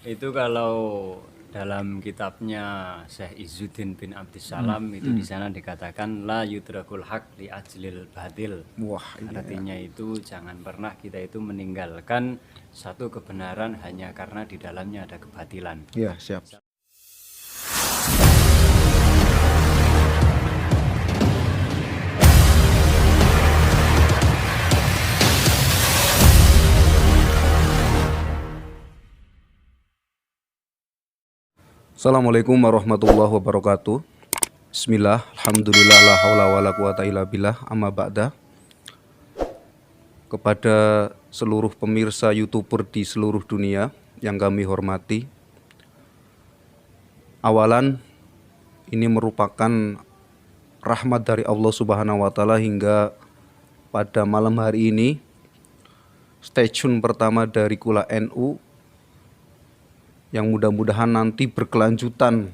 Itu kalau dalam kitabnya Syekh Izzuddin bin Abdissalam itu di sana dikatakan la yudrakul haq li ajlil batil. Wah, ini Artinya itu jangan pernah kita itu meninggalkan satu kebenaran hanya karena di dalamnya ada kebatilan. ya siap. Assalamualaikum warahmatullahi wabarakatuh. Bismillah, alhamdulillah, la haula wala quwata illa billah, amma ba'da. Kepada seluruh pemirsa YouTuber di seluruh dunia yang kami hormati, awalan ini merupakan rahmat dari Allah Subhanahu wa taala hingga pada malam hari ini stasiun pertama dari Kula NU yang mudah-mudahan nanti berkelanjutan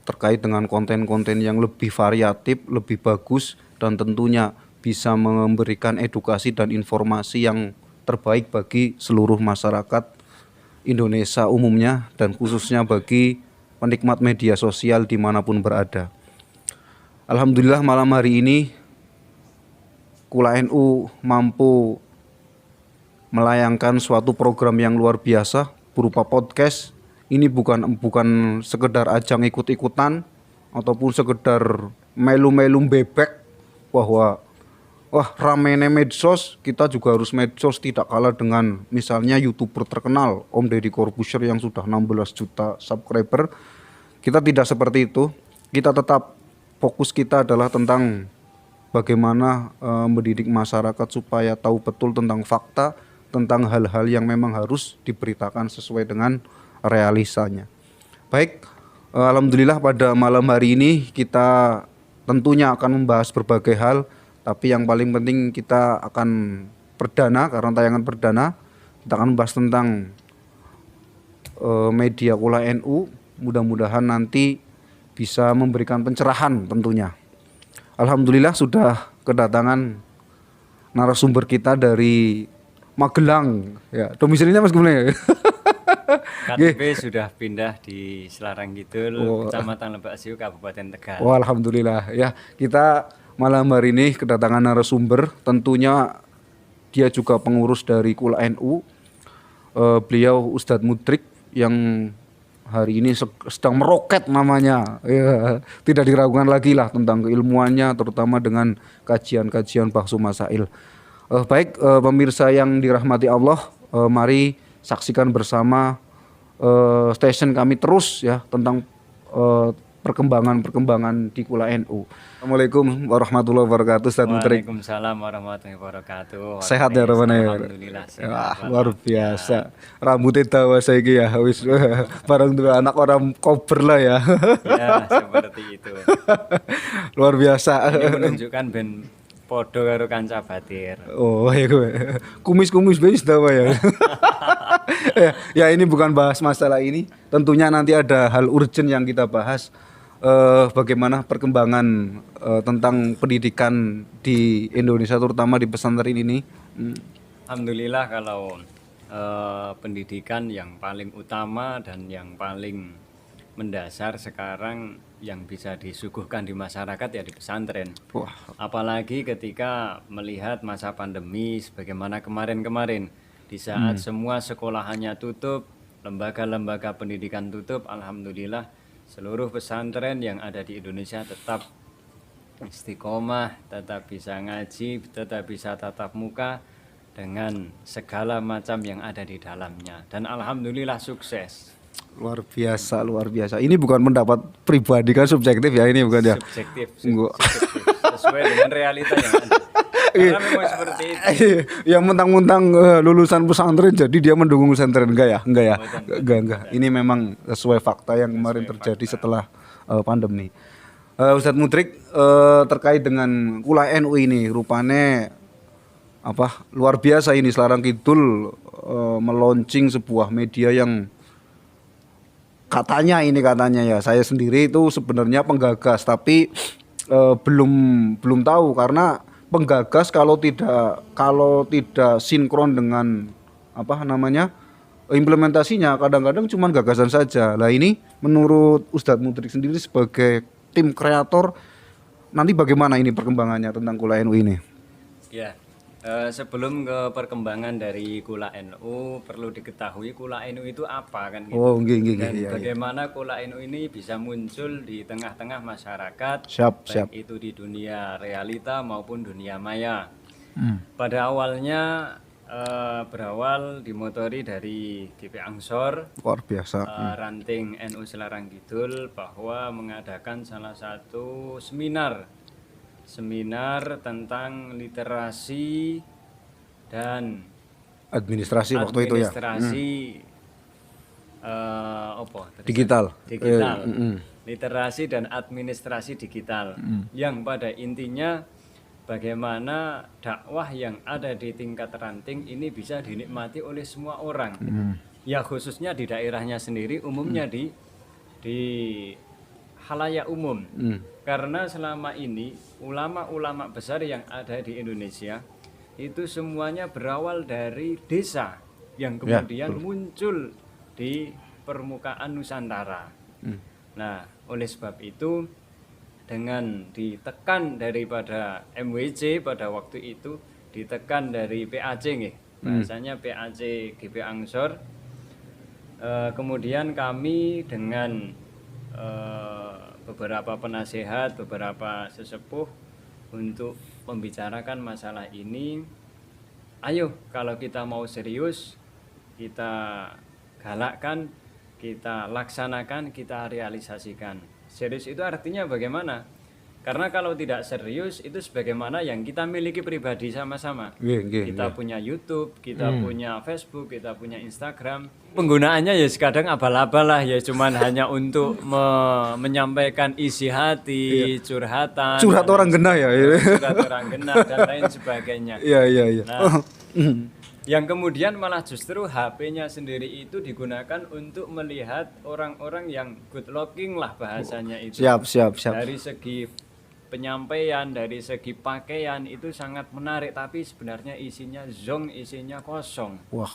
terkait dengan konten-konten yang lebih variatif, lebih bagus, dan tentunya bisa memberikan edukasi dan informasi yang terbaik bagi seluruh masyarakat Indonesia umumnya dan khususnya bagi penikmat media sosial dimanapun berada. Alhamdulillah malam hari ini Kula NU mampu melayangkan suatu program yang luar biasa berupa podcast. Ini bukan sekedar ajang ikut-ikutan ataupun sekedar melu-melu bebek bahwa wah ramene medsos, kita juga harus medsos tidak kalah dengan misalnya YouTuber terkenal Om Deddy Corbuzier yang sudah 16 juta subscriber. Kita tidak seperti itu. Kita tetap fokus kita adalah tentang bagaimana mendidik masyarakat supaya tahu betul tentang fakta, tentang hal-hal yang memang harus diberitakan sesuai dengan realisanya. Baik, alhamdulillah pada malam hari ini kita tentunya akan membahas berbagai hal, tapi yang paling penting kita akan perdana, karena tayangan perdana, kita akan membahas tentang media Kula NU. Mudah-mudahan nanti bisa memberikan pencerahan tentunya. Alhamdulillah sudah kedatangan narasumber kita dari Magelang, ya. Domisilinya Mas gimana ya? KTP sudah pindah di Selarang Kidul, Kecamatan Lebak Siu, Kabupaten Tegal. Wah, alhamdulillah ya. Kita malam hari ini kedatangan narasumber, tentunya dia juga pengurus dari Kula NU. Beliau Ustadz Mudrik yang hari ini sedang meroket namanya. Ya, tidak diragukan lagi lah tentang keilmuannya, terutama dengan kajian-kajian Bahsu Masail. Baik pemirsa yang dirahmati Allah, mari saksikan bersama stasiun kami terus ya tentang perkembangan di Kula NU. Assalamualaikum warahmatullahi wabarakatuh, Ustaz Mudrik. Waalaikumsalam warahmatullahi wabarakatuh. Sehat ya Ramana ya? Alhamdulillah sehat. Wah, luar biasa. Rambutnya tawa saiki ya, wis bareng dua anak orang kober lah ya. Ya, seperti itu. Luar biasa. Ini menunjukkan ben podo karo kanca batir. Oh ya gue kumis-kumis bes tawa ya. Ya ini bukan bahas masalah ini. Tentunya nanti ada hal urgent yang kita bahas. Bagaimana perkembangan tentang pendidikan di Indonesia terutama di pesantren ini. Alhamdulillah kalau pendidikan yang paling utama dan yang paling mendasar sekarang yang bisa disuguhkan di masyarakat ya di pesantren. Wah. Apalagi ketika melihat masa pandemi sebagaimana kemarin-kemarin di saat semua sekolahannya tutup, lembaga-lembaga pendidikan tutup, alhamdulillah seluruh pesantren yang ada di Indonesia tetap istiqomah, tetap bisa ngaji, tetap bisa tatap muka dengan segala macam yang ada di dalamnya. Dan alhamdulillah sukses. Luar biasa, luar biasa. Ini bukan pendapat pribadi kan, subjektif ya ini bukan ya? Subjektif. Sesuai dengan realita yang ada. Karena memang seperti itu. Yang mentang-mentang lulusan pesantren jadi dia mendukung pesantren enggak ya? Enggak. Ini memang sesuai fakta yang kemarin terjadi setelah pandemi. Ustadz Mudrik, terkait dengan Kula NU ini rupanya luar biasa ini Selarang Kidul meluncing sebuah media yang katanya ya, saya sendiri itu sebenarnya penggagas, tapi belum tahu karena penggagas kalau tidak sinkron dengan implementasinya kadang-kadang cuma gagasan saja. Lah ini menurut Ustadz Mudrik sendiri sebagai tim kreator, nanti bagaimana ini perkembangannya tentang Kula NU ini? Ya, sebelum ke perkembangan dari Kula NU, perlu diketahui Kula NU itu apa kan gitu. Oh, nggih, Dan iya. bagaimana Kula NU ini bisa muncul di tengah-tengah masyarakat, Siap. baik itu di dunia realita maupun dunia maya. Pada awalnya berawal dimotori dari GP Ansor, Luar biasa. ranting NU Selarang Kidul, bahwa mengadakan salah satu seminar tentang literasi dan Administrasi waktu itu ya. administrasi Digital. literasi dan administrasi digital, yang pada intinya bagaimana dakwah yang ada di tingkat ranting ini bisa dinikmati oleh semua orang, ya khususnya di daerahnya sendiri, umumnya di halayak umum. Karena selama ini ulama-ulama besar yang ada di Indonesia itu semuanya berawal dari desa yang kemudian muncul di permukaan Nusantara. Nah, oleh sebab itu dengan ditekan daripada MWC pada waktu itu, ditekan dari PAC nih, bahasanya PAC GP Ansor, kemudian kami dengan beberapa penasehat, beberapa sesepuh untuk membicarakan masalah ini. Ayo, kalau kita mau serius, kita galakkan, kita laksanakan, kita realisasikan. Serius itu artinya bagaimana? Karena kalau tidak serius itu sebagaimana yang kita miliki pribadi sama-sama. Kita punya YouTube, kita punya Facebook, kita punya Instagram. Penggunaannya ya kadang abal-abal lah, ya cuman hanya untuk menyampaikan isi hati, curhatan. Curhat orang genah ya. Curhat orang genah dan lain sebagainya. Iya. Nah, yang kemudian malah justru HP-nya sendiri itu digunakan untuk melihat orang-orang yang good looking lah bahasanya itu. Siap. Dari segi penyampaian, dari segi pakaian itu sangat menarik, tapi sebenarnya isinya zong, isinya kosong. Wah.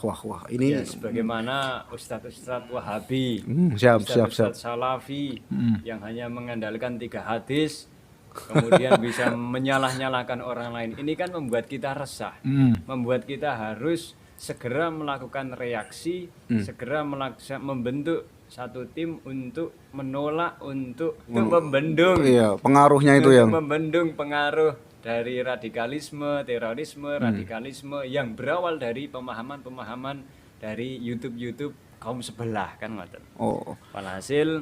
Ini Ya, sebagaimana Ustadz Wahabi, siap. Ustadz Salafi yang hanya mengandalkan 3 hadis, kemudian bisa menyalah-nyalahkan orang lain. Ini kan membuat kita resah, membuat kita harus segera melakukan reaksi, segera membentuk satu tim untuk menolak, untuk membendung. Iya, pengaruhnya itu yang membendung pengaruh dari radikalisme, terorisme, radikalisme yang berawal dari pemahaman-pemahaman dari YouTube kaum sebelah kan ngoten. Walhasil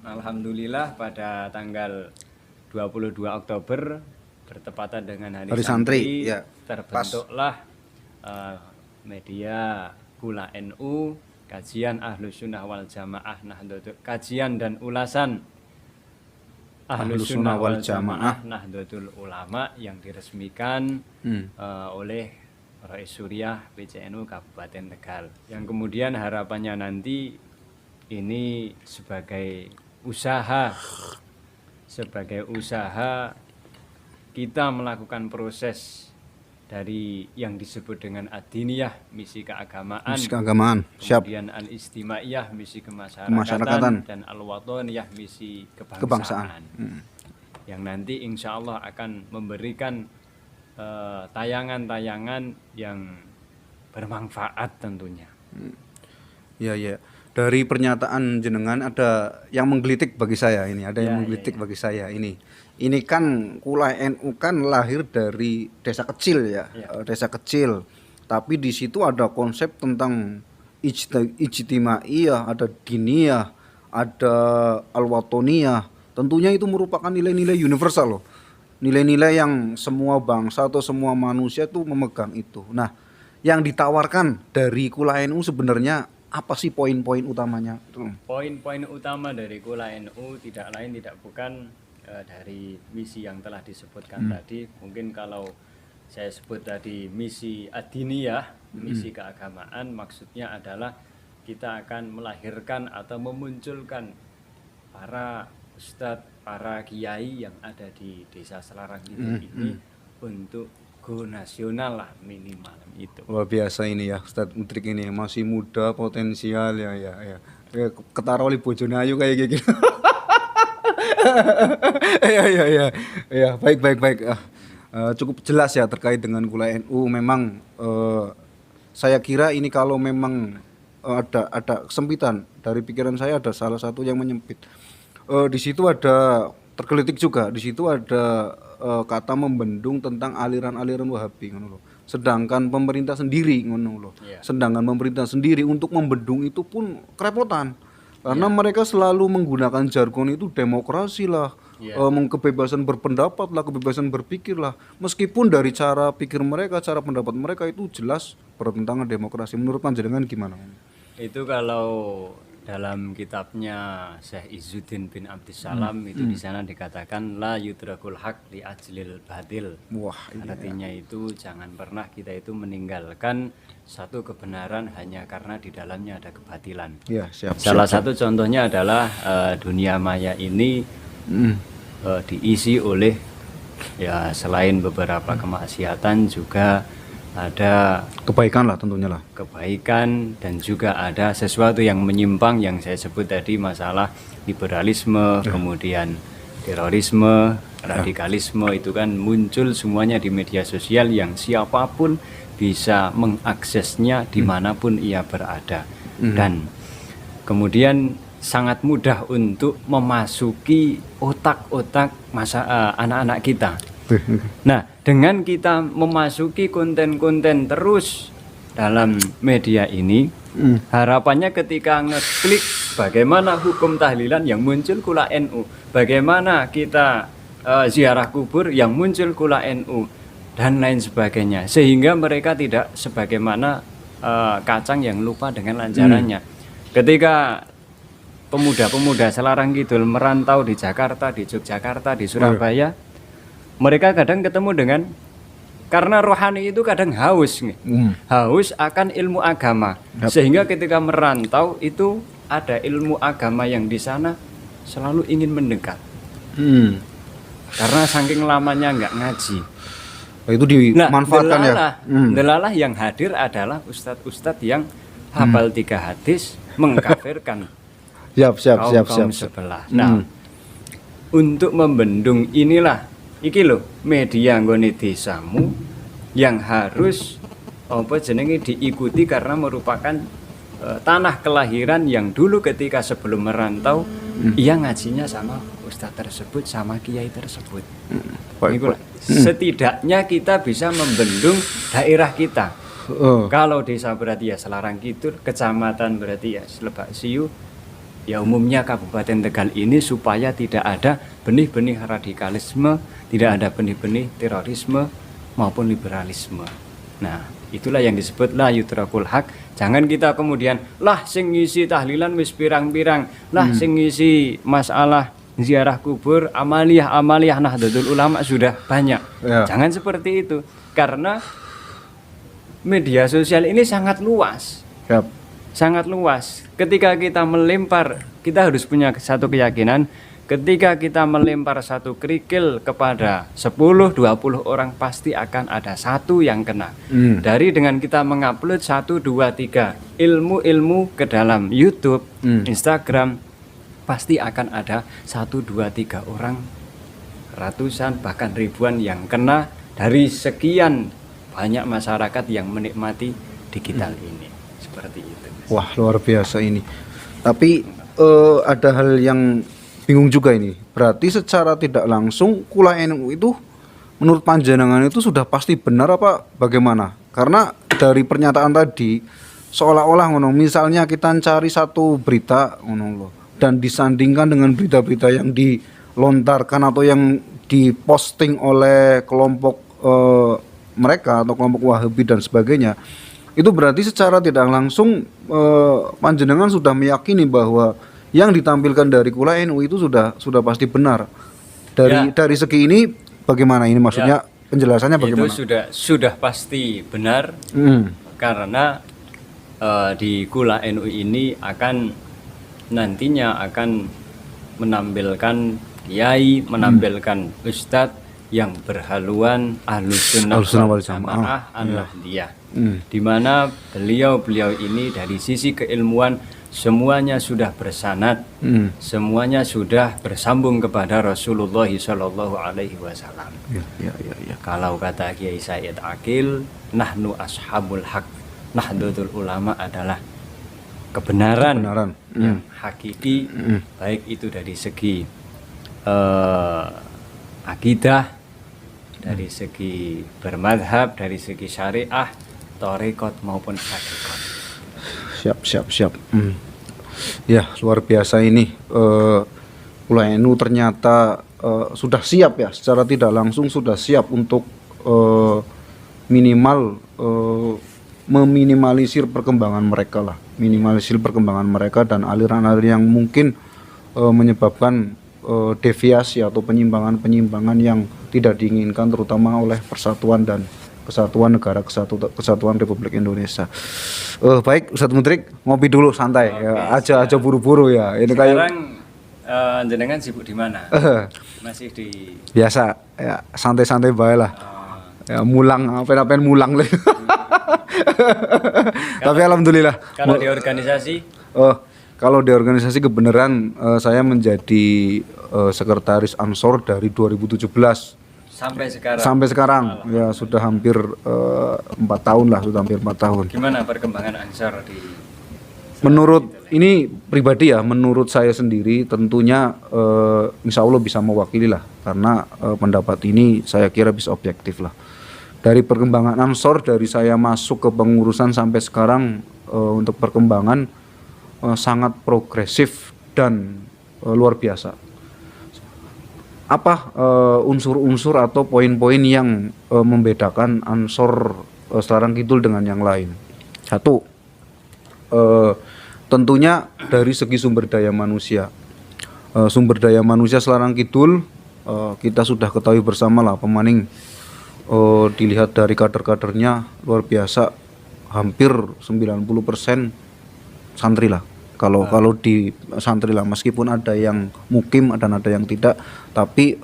alhamdulillah pada tanggal 22 Oktober bertepatan dengan Hari Santri ya, terbentuklah media Kula NU, kajian Ahlus Sunnah wal Jamaah Nahdlatul, kajian dan ulasan Ahlus Sunnah wal Jamaah Nahdlatul Ulama yang diresmikan oleh Rais Suriah PCNU Kabupaten Tegal. Yang kemudian harapannya nanti ini sebagai usaha kita melakukan proses dari yang disebut dengan ad-diniyah, misi keagamaan, kemudian al-istimaiyah, misi kemasyarakatan, dan al-wataniyah, misi kebangsaan. Yang nanti insya Allah akan memberikan tayangan-tayangan yang bermanfaat tentunya. Iya. Dari pernyataan jenengan ada yang menggelitik bagi saya ini, bagi saya ini. Ini kan Kula NU kan lahir dari desa kecil ya. Desa kecil. Tapi di situ ada konsep tentang ijtimaiyah, ada diniyah, ada al-watoniyah. Tentunya itu merupakan nilai-nilai universal loh. Nilai-nilai yang semua bangsa atau semua manusia tuh memegang itu. Nah, yang ditawarkan dari Kula NU sebenarnya apa sih poin-poin utamanya? Poin-poin utama dari Kula NU tidak lain tidak bukan dari misi yang telah disebutkan tadi. Mungkin kalau saya sebut tadi misi ad-diniyah, misi keagamaan, maksudnya adalah kita akan melahirkan atau memunculkan para ustadz, para kiai yang ada di desa Selarang Kidul ini untuk go nasional lah minimal itu. Luar biasa ini ya Ustadz Mudrik ini, masih muda, potensial ya. Ketara oleh bojone ayu kayak gitu. Ya, baik. Cukup jelas ya terkait dengan Kuliah NU. Memang saya kira ini kalau memang ada kesempitan dari pikiran saya, ada salah satu yang menyempit. Di situ ada tergelitik juga, di situ ada kata membendung tentang aliran-aliran Wahabi ngono loh. Sedangkan pemerintah sendiri ngono loh. Sedangkan pemerintah sendiri untuk membendung itu pun kerepotan. Karena mereka selalu menggunakan jargon itu demokrasi lah, kebebasan berpendapat lah, kebebasan berpikir lah. Meskipun dari cara pikir mereka, cara pendapat mereka itu jelas bertentangan demokrasi. Menurut panjenengan gimana? Itu kalau dalam kitabnya Syekh Izzuddin bin Abdissalam itu di sana dikatakan la yudrakul haq li ajlil batil. Wah, artinya itu jangan pernah kita itu meninggalkan satu kebenaran hanya karena di dalamnya ada kebatilan. Ya, siap. Salah satu contohnya adalah dunia maya ini diisi oleh ya selain beberapa kemaksiatan juga ada kebaikan lah tentunya lah. Kebaikan dan juga ada sesuatu yang menyimpang yang saya sebut tadi, masalah liberalisme, kemudian terorisme, radikalisme itu kan muncul semuanya di media sosial yang siapapun bisa mengaksesnya dimanapun ia berada. Dan kemudian sangat mudah untuk memasuki otak-otak anak-anak kita. Nah, dengan kita memasuki konten-konten terus dalam media ini, harapannya ketika ngeklik bagaimana hukum tahlilan yang muncul Kuliah NU, bagaimana kita ziarah kubur yang muncul Kuliah NU, dan lain sebagainya, sehingga mereka tidak sebagaimana kacang yang lupa dengan lancarannya. Ketika pemuda-pemuda Selarang Kidul merantau di Jakarta, di Yogyakarta, di Surabaya, mereka kadang ketemu dengan, karena rohani itu kadang haus nih, haus akan ilmu agama, sehingga ketika merantau itu ada ilmu agama yang di sana selalu ingin mendekat, karena saking lamanya nggak ngaji. Itu dimanfaatkan delalah yang hadir adalah ustadz-ustadz yang hafal 3 hadis mengkafirkan kaum sebelah. Nah, untuk membendung inilah iki lho media nggone desamu yang harus diikuti karena merupakan tanah kelahiran yang dulu ketika sebelum merantau ia ngajinya sama ustadz tersebut, sama kiai tersebut. Setidaknya kita bisa membendung daerah kita. Kalau desa berarti ya Selarang Kidul, kecamatan berarti ya Lebak Siu, ya umumnya Kabupaten Tegal ini, supaya tidak ada benih-benih radikalisme, tidak ada benih-benih terorisme maupun liberalisme. Nah, itulah yang disebut la yudrakul haq. Jangan kita kemudian lah sing ngisi tahlilan wis pirang-pirang, lah sing ngisi masalah ziarah kubur, amaliyah Nahdlatul Ulama sudah banyak. Jangan seperti itu, karena media sosial ini sangat luas. Sangat luas. Ketika kita melempar, kita harus punya satu keyakinan, ketika kita melempar satu kerikil kepada 10-20 orang, pasti akan ada satu yang kena. Dari dengan kita mengupload 1, 2, 3 ilmu-ilmu ke dalam YouTube, Instagram, pasti akan ada 1, 2, 3 orang, ratusan bahkan ribuan yang kena dari sekian banyak masyarakat yang menikmati digital ini. Seperti itu. Wah, luar biasa ini. Tapi ada hal yang bingung juga ini. Berarti secara tidak langsung Kuliah NU itu menurut panjenengan itu sudah pasti benar apa bagaimana? Karena dari pernyataan tadi seolah-olah ngono, misalnya kita cari satu berita ngono loh, dan disandingkan dengan berita-berita yang dilontarkan atau yang diposting oleh kelompok mereka atau kelompok Wahabi dan sebagainya, itu berarti secara tidak langsung panjenengan sudah meyakini bahwa yang ditampilkan dari Kuliah NU itu sudah pasti benar. Dari segi ini bagaimana ini maksudnya, penjelasannya bagaimana? Itu sudah pasti benar, karena di Kuliah NU ini nantinya akan menampilkan kiai, menampilkan ustadz yang berhaluan Ahlus Sunnah wal Jamaah An-Nahdliyah. Di mana beliau ini dari sisi keilmuan semuanya sudah bersanad, semuanya sudah bersambung kepada Rasulullah Shallallahu Alaihi Wasallam. Kalau kata Kiai Said Akil, nahnu ashabul haq, Nahdlatul Ulama adalah kebenaran yang hakiki, baik itu dari segi akidah, dari segi bermadhab, dari segi syariah, tarekat maupun hakikat. Siap. Ya, luar biasa ini. Ulama NU ternyata sudah siap ya, secara tidak langsung sudah siap untuk minimal meminimalisir perkembangan mereka lah, minimalisir perkembangan mereka dan aliran-aliran yang mungkin menyebabkan deviasi atau penyimpangan yang tidak diinginkan terutama oleh persatuan dan kesatuan negara kesatuan Republik Indonesia. Baik Ustadz Mudrik, ngopi dulu santai ya, aja buru-buru ya. Ini sekarang jenengan sibuk di mana? Masih di biasa ya, santai-santai bae lah. Ya mulang apa mulang lah. Tapi alhamdulillah. Kalau di organisasi? Kalau di organisasi kebenaran saya menjadi sekretaris Ansor dari 2017 sampai sekarang ya sudah hampir 4 tahun lah, sudah hampir 4 tahun. Gimana perkembangan Ansor di menurut ini pribadi ya, menurut saya sendiri tentunya insya Allah bisa mewakili lah, karena pendapat ini saya kira bisa objektif lah. Dari perkembangan Ansor, dari saya masuk ke pengurusan sampai sekarang, untuk perkembangan sangat progresif dan luar biasa. Apa unsur-unsur atau poin-poin yang membedakan Ansor Selarang Kidul dengan yang lain? Satu, tentunya dari segi sumber daya manusia. Sumber daya manusia Selarang Kidul kita sudah ketahui bersama lah, pemaning dilihat dari kader-kadernya luar biasa, hampir 90% santri lah. Kalau di santri lah, meskipun ada yang mukim dan ada yang tidak, tapi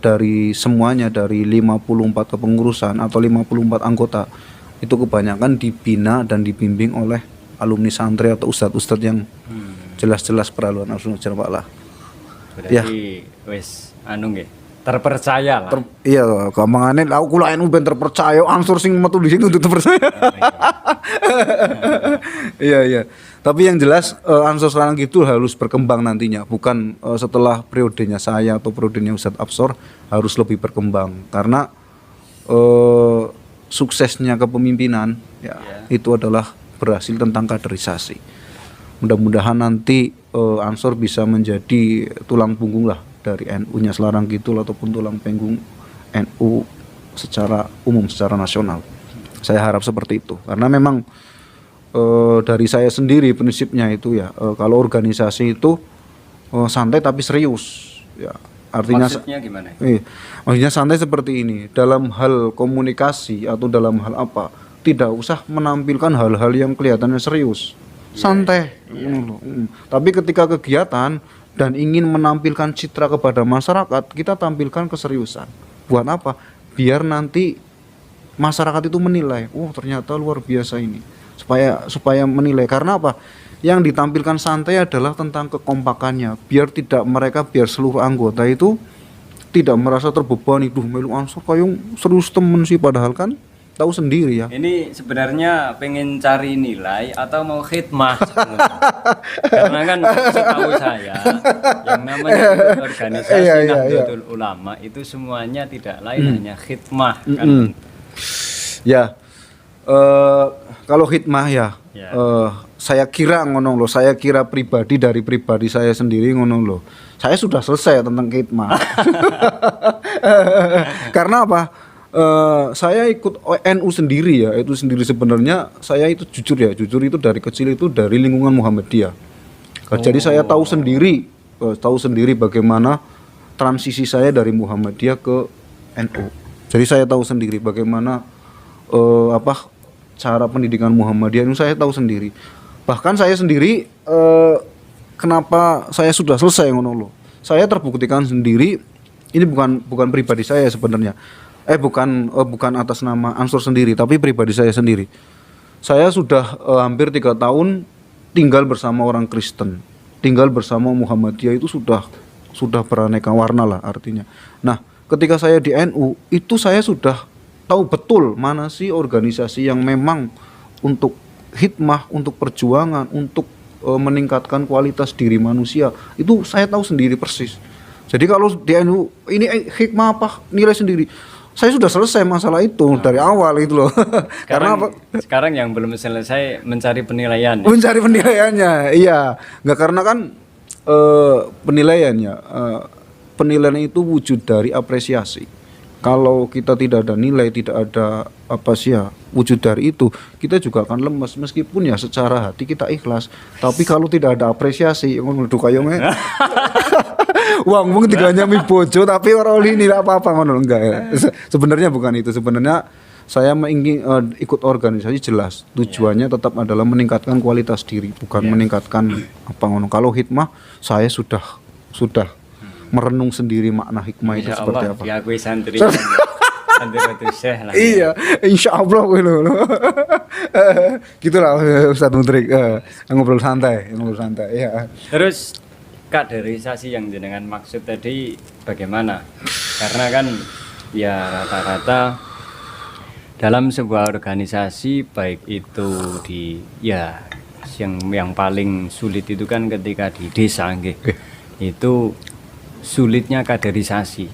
dari semuanya, dari 54 kepengurusan atau 54 anggota itu kebanyakan dibina dan dibimbing oleh alumni santri atau ustadz-ustadz yang jelas-jelas perhaluan Ahlussunnah wal Jamaah lah. Berarti wis anu nggih, terpercaya lah. Iya, gampangane aku kula NU ben terpercaya, Ansor sing metu di sini untuk terpercaya. Iya. Tapi yang jelas Ansor Selarang Kidul harus berkembang nantinya, bukan setelah periodenya saya atau periodenya Ustadz Absor, harus lebih berkembang karena suksesnya kepemimpinan ya, itu adalah berhasil tentang kaderisasi. Mudah-mudahan nanti Ansor bisa menjadi tulang punggung lah dari NU-nya Selarang Kidul ataupun tulang punggung NU secara umum, secara nasional. Saya harap seperti itu karena memang dari saya sendiri prinsipnya itu ya, kalau organisasi itu santai tapi serius ya. Artinya maksudnya gimana? Maksudnya santai seperti ini, dalam hal komunikasi atau dalam hal apa tidak usah menampilkan hal-hal yang kelihatannya serius, santai. Tapi ketika kegiatan dan ingin menampilkan citra kepada masyarakat, kita tampilkan keseriusan. Buat apa? Biar nanti masyarakat itu menilai, oh ternyata luar biasa ini. Supaya menilai, karena apa? Yang ditampilkan santai adalah tentang kekompakannya, biar seluruh anggota itu tidak merasa terbebani, melu Ansor kayak serius temen sih, padahal kan tahu sendiri ya. Ini sebenarnya pengen cari nilai atau mau khidmah karena kan setahu saya yang namanya organisasi Nahdlatul Ulama itu semuanya tidak lain hanya khidmah kan. Ya. Kalau khidmah ya, saya kira ngono loh, saya kira pribadi saya sendiri ngono loh. Saya sudah selesai tentang khidmah. Karena apa? Saya ikut NU sendiri ya, itu sendiri sebenarnya saya itu jujur itu dari kecil itu dari lingkungan Muhammadiyah. Jadi saya tahu sendiri bagaimana transisi saya dari Muhammadiyah ke NU. Jadi saya tahu sendiri bagaimana cara pendidikan Muhammadiyah itu saya tahu sendiri. Bahkan saya sendiri kenapa saya sudah selesai ngono loh. Saya terbuktikan sendiri ini bukan pribadi saya sebenarnya. Bukan atas nama Ansor sendiri, tapi pribadi saya sendiri. Saya sudah hampir 3 tahun tinggal bersama orang Kristen, tinggal bersama Muhammadiyah, itu sudah beraneka warna lah artinya. Nah, ketika saya di NU itu saya sudah tahu betul mana sih organisasi yang memang untuk hikmah, untuk perjuangan, untuk meningkatkan kualitas diri manusia. Itu saya tahu sendiri persis. Jadi kalau di NU ini hikmah apa, nilai sendiri, saya sudah selesai masalah itu dari awal itu loh. Karena apa? Sekarang yang belum selesai mencari penilaian. Mencari penilaiannya, iya. Nggak, karena kan penilaiannya, penilaian itu wujud dari apresiasi. Kalau kita tidak ada nilai, tidak ada wujud dari itu, kita juga akan lemes. Meskipun ya secara hati kita ikhlas, tapi kalau tidak ada apresiasi, ngono kayongnya. Wong tiganya mi bojo tapi ora oli nilai apa-apa ngono, enggak ya. Sebenarnya bukan itu. Sebenarnya saya ingin ikut organisasi, jelas tujuannya tetap adalah meningkatkan kualitas diri, bukan meningkatkan apa ngono. Kalau hikmah saya sudah merenung sendiri makna hikmah itu seperti apa. Ya gue santri. Santri itu syekh lah. Iya, insyaallah ngono. Gitulah Ustaz Mudrik, ngobrol santai ya. Terus kaderisasi yang jenengan maksud tadi bagaimana? Karena kan ya rata-rata dalam sebuah organisasi, baik itu di yang paling sulit itu kan ketika di desa itu sulitnya kaderisasi.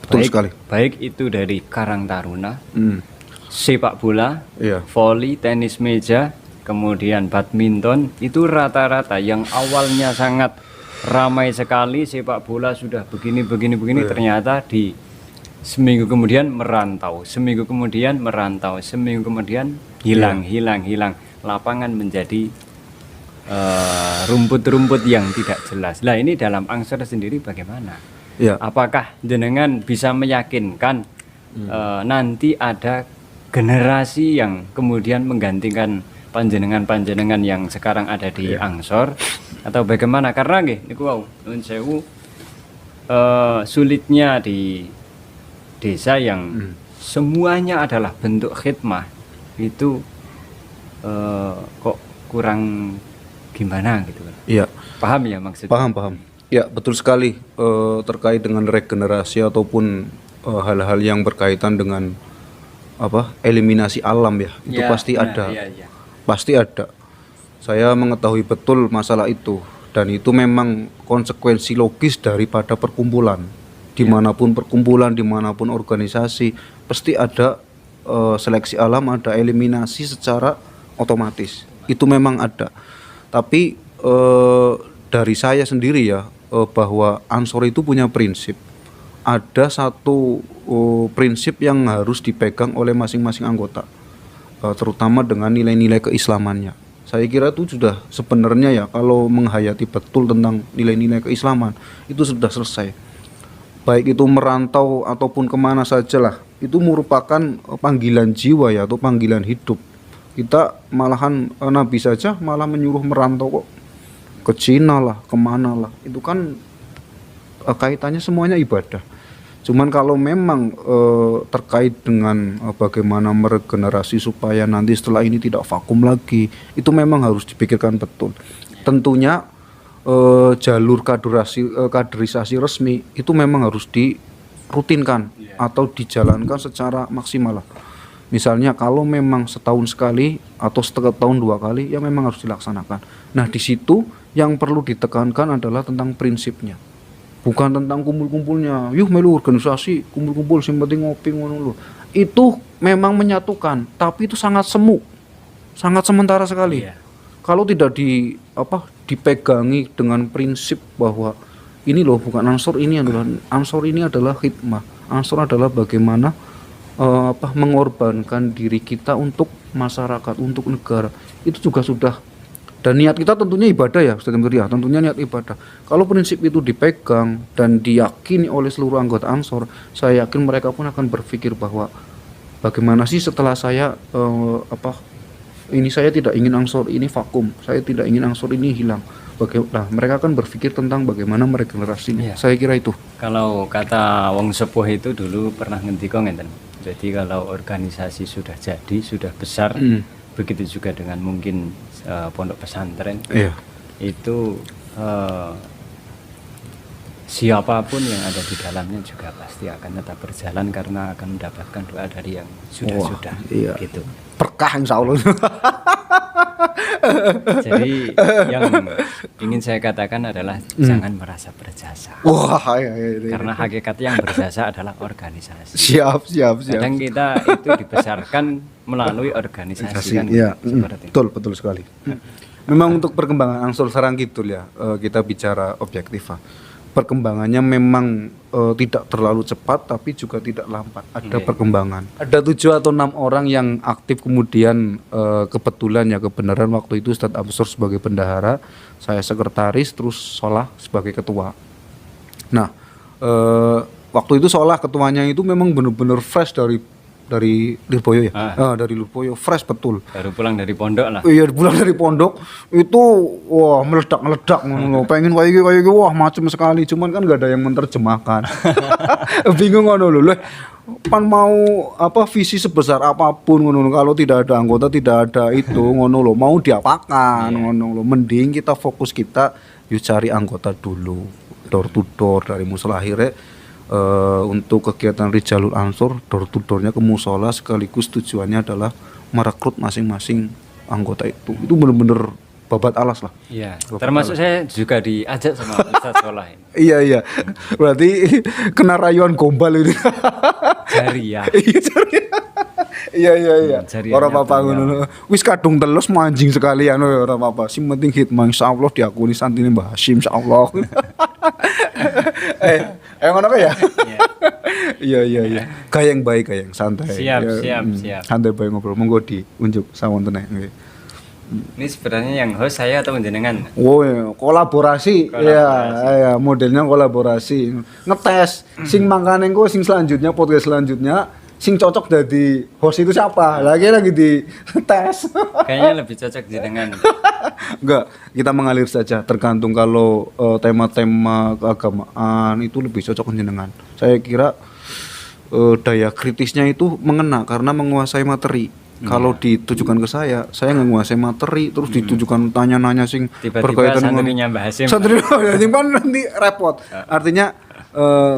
Betul sekali. Baik itu dari Karang Taruna, sepak bola, voli, tenis meja, kemudian badminton, itu rata-rata yang awalnya sangat ramai sekali, sepak bola sudah begini, ternyata di seminggu kemudian merantau, seminggu kemudian hilang. Lapangan menjadi rumput-rumput yang tidak jelas. Nah, ini dalam Ansor sendiri bagaimana? Ya. Apakah jenengan bisa meyakinkan nanti ada generasi yang kemudian menggantikan panjenengan yang sekarang ada di Ansor, atau bagaimana? Karena nggih niku nuwun sewu, sulitnya di desa yang semuanya adalah bentuk khidmah itu kok kurang gimana gitu kan. Iya. Paham ya maksudnya? Paham. Ya, betul sekali, terkait dengan regenerasi ataupun hal-hal yang berkaitan dengan eliminasi alam ya. Itu pasti ada. Pasti ada. Saya mengetahui betul masalah itu, dan itu memang konsekuensi logis daripada perkumpulan. Dimanapun perkumpulan, dimanapun organisasi, pasti ada seleksi alam, ada eliminasi secara otomatis. Itu memang ada. Tapi dari saya sendiri ya, bahwa Ansor itu punya prinsip. Ada satu prinsip yang harus dipegang oleh masing-masing anggota, terutama dengan nilai-nilai keislamannya. Saya kira itu sudah sebenarnya ya, kalau menghayati betul tentang nilai-nilai keislaman itu sudah selesai. Baik itu merantau ataupun kemana sajalah, itu merupakan panggilan jiwa ya, atau panggilan hidup. Kita malahan Nabi saja malah menyuruh merantau kok, ke Cina lah, kemana lah. Itu kan kaitannya semuanya ibadah. Cuman kalau memang terkait dengan bagaimana meregenerasi supaya nanti setelah ini tidak vakum lagi, itu memang harus dipikirkan betul. Tentunya jalur kaderisasi resmi itu memang harus dirutinkan atau dijalankan secara maksimal lah. Misalnya kalau memang setahun sekali atau setengah tahun 2 kali, ya memang harus dilaksanakan. Nah, di situ yang perlu ditekankan adalah tentang prinsipnya. Bukan tentang kumpul-kumpulnya. Melu organisasi, kumpul-kumpul sing penting ngopi ngono lho. Itu memang menyatukan, tapi itu sangat semu. Sangat sementara sekali. Kalau tidak dipegangi dengan prinsip bahwa ini loh bukan Ansor, ini adalah hikmah. Ansor adalah bagaimana mengorbankan diri kita untuk masyarakat, untuk negara. Itu juga sudah. Dan niat kita tentunya ibadah ya, Ustaz Mudrik, tentunya niat ibadah. Kalau prinsip itu dipegang dan diyakini oleh seluruh anggota Ansor, saya yakin mereka pun akan berpikir bahwa bagaimana sih setelah saya ini saya tidak ingin Ansor ini vakum, saya tidak ingin Ansor ini hilang. Nah, mereka akan berpikir tentang bagaimana meregenerasi. Saya kira itu. Kalau kata wong sepuh itu dulu pernah ngendika ngenten. Jadi kalau organisasi sudah jadi, sudah besar, begitu juga dengan mungkin pondok pesantren. Itu siapapun yang ada di dalamnya juga pasti akan tetap berjalan karena akan mendapatkan doa dari yang sudah-sudah. Gitu. Berkah insya Allah. Jadi yang ingin saya katakan adalah jangan merasa berjasa. Karena hakikatnya yang berjasa adalah organisasi. Siap. Kadang kita itu dibesarkan melalui organisasi kan. Betul sekali. Memang untuk perkembangan Ansor Sarangkidul ya, kita bicara objektif. Perkembangannya memang tidak terlalu cepat tapi juga tidak lambat. Ada perkembangan. Ada 7 atau 6 orang yang aktif, kemudian kebetulan ya kebenaran waktu itu Ustadz Absor sebagai bendahara, saya sekretaris, terus Solah sebagai ketua. Nah, waktu itu Solah ketuanya itu memang benar-benar fresh dari Lirboyo ya, dari Lirboyo, fresh betul. Baru pulang dari pondok lah. Iya, pulang dari pondok itu wah meledak ngono. Pengen kayak wah macam sekali, cuman kan nggak ada yang menerjemahkan. Bingung ngono lho. Pan mau apa visi sebesar apapun ngono, kalau tidak ada anggota, tidak ada itu ngono lho, mau diapakan ngono lho. Mending kita fokus, kita yuk cari anggota dulu, door to door dari musola. Akhirnya untuk kegiatan Rijalul Ansor door to doornya ke musola, sekaligus tujuannya adalah merekrut masing-masing anggota itu benar-benar babat alas lah. Iya. Termasuk saya juga diajak sama Ustadz Solah ini. Iya. Berarti kena rayuan gombal ini. Jariah. Iya. Ora apa-apa ngono. Wis kadung telus manjing sekalian ora apa-apa. Sing penting hikmah insyaallah diakuni santine Mbah Hasyim insyaallah. Ngono ya? Iya. Gayeng baik, gayeng santai. Siap. Santai bae ngobrol. Monggo diunjuk sawontene nggih. Ini sebenarnya yang host saya atau jenengan? Oh ya, kolaborasi. Ya, modelnya kolaborasi. Ngetes sing mangkane engko sing selanjutnya, podcast selanjutnya sing cocok jadi host itu siapa? Lagi di tes. Kayaknya lebih cocok jenengan. Enggak, kita mengalir saja, tergantung. Kalau tema-tema keagamaan itu lebih cocok jenengan. Saya kira daya kritisnya itu mengena karena menguasai materi. Kalau ditujukan ke saya nggak menguasai materi, terus ditujukan tanya-nanya sing berkaitan dengan Mbah Hasyim. Kan nanti repot. Artinya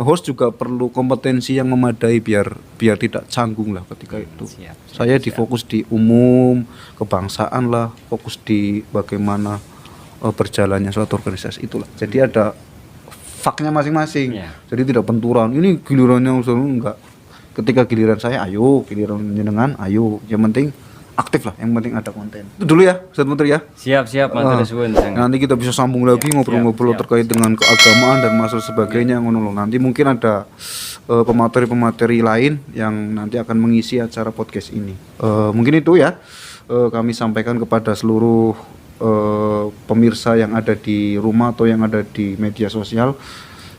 host juga perlu kompetensi yang memadai biar tidak canggung lah ketika itu. Saya difokus di umum, kebangsaan lah, fokus di bagaimana berjalannya suatu organisasi itulah. Jadi ada faknya masing-masing. Jadi tidak benturan. Ini gilirannya enggak. Ketika giliran saya ayo, giliran jenengan ayo, yang penting aktif lah, yang penting ada konten. Itu dulu ya Ustadz Menteri ya. Siap matur suwun. Nanti kita bisa sambung lagi ngobrol-ngobrol terkait dengan keagamaan dan masalah sebagainya ngono loh. Nanti mungkin ada pemateri-pemateri lain yang nanti akan mengisi acara podcast ini. Mungkin itu ya, kami sampaikan kepada seluruh pemirsa yang ada di rumah atau yang ada di media sosial,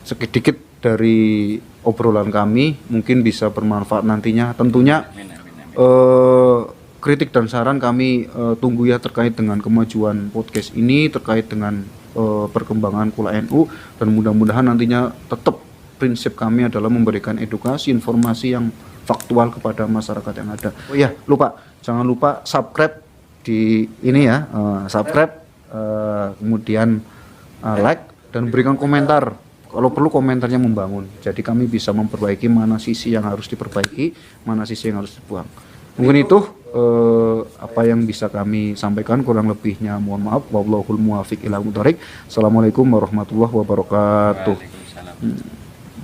sedikit dari obrolan kami mungkin bisa bermanfaat nantinya. Tentunya kritik dan saran kami tunggu ya terkait dengan kemajuan podcast ini, terkait dengan perkembangan Kula NU, dan mudah-mudahan nantinya tetap prinsip kami adalah memberikan edukasi, informasi yang faktual kepada masyarakat yang ada. Oh iya, jangan lupa subscribe di ini ya, subscribe, kemudian like dan berikan komentar. Kalau perlu komentarnya membangun, jadi kami bisa memperbaiki mana sisi yang harus diperbaiki, mana sisi yang harus dibuang. Mungkin itu apa yang bisa kami sampaikan, kurang lebihnya mohon maaf. Wallahul muwaffiq ila aqwamit thoriq. Assalamualaikum warahmatullahi wabarakatuh.